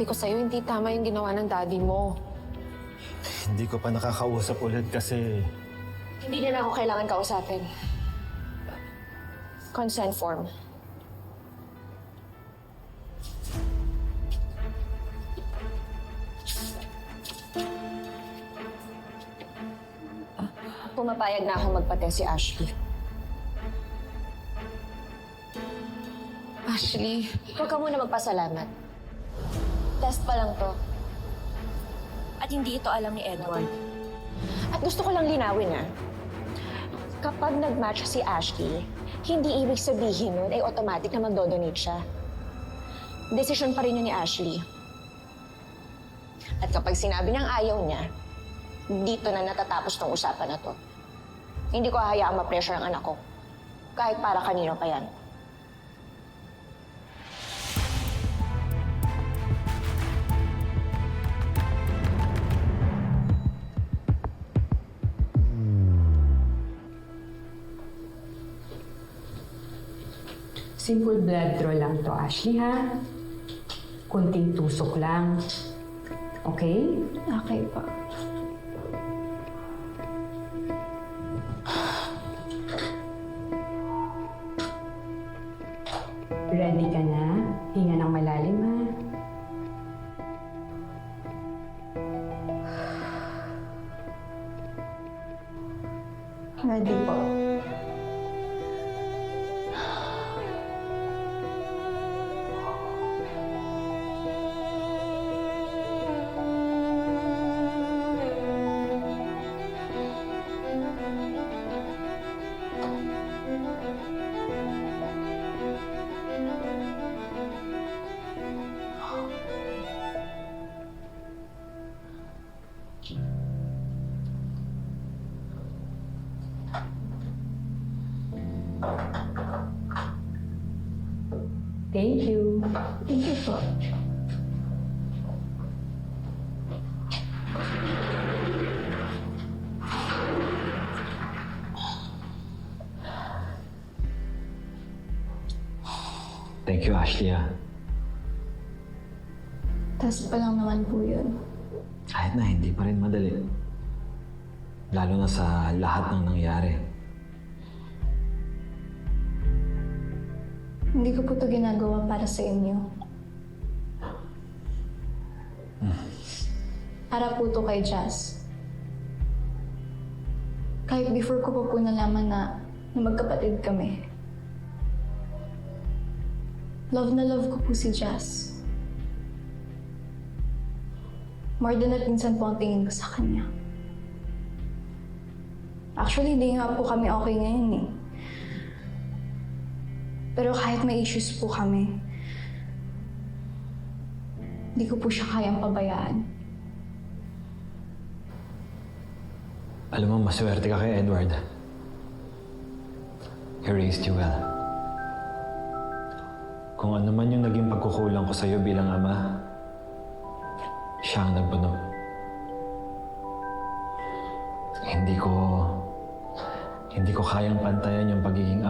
Sabi ko sa'yo, hindi tama yung ginawa ng daddy mo. Hindi ko pa nakakausap ulit kasi... Hindi na ako kailangan kausapin. Consent form. Pumapayag na ako magpatest si Ashley. Ashley? Huwag ka muna magpasalamat. Test pa lang to. At hindi ito alam ni Edward. At gusto ko lang linawin kapag nag-match si Ashley, hindi ibig sabihin nun ay automatic na magdodonate siya. Desisyon pa rin yun ni Ashley. At kapag sinabi niyang ayaw niya, dito na natatapos tong usapan na to. Hindi ko hahayaang ma-pressure ang anak ko. Kahit para kanino pa yan. Simple blood draw lang to, Ashley, ha? Kunting tusok lang. Okay? Okay pa. Ready ka na? Hinga ng malalim, ha? Ready po. Thank you. Thank you po. Thank you, Ashley, Test pa lang naman po yun. Kahit na hindi pa rin madali. Lalo na sa lahat ng nangyari. Hindi ko po ito ginagawa para sa inyo. Para po ito kay Jazz. Kahit before ko pa po nalaman na magkapatid kami. Love na love ko po si Jazz. More than at minsan po ang tingin ko sa kanya. Actually, di nga po kami okay ngayon eh. Pero kahit may issues po kami, hindi ko po siya kayang pabayaan. Alam mo, maswerte ka kay Edward. He raised you well. Kung ano man yung naging pagkukulang ko sa'yo bilang ama, siya ang nagbuno. Hindi ko kayang pantayan yung pagiging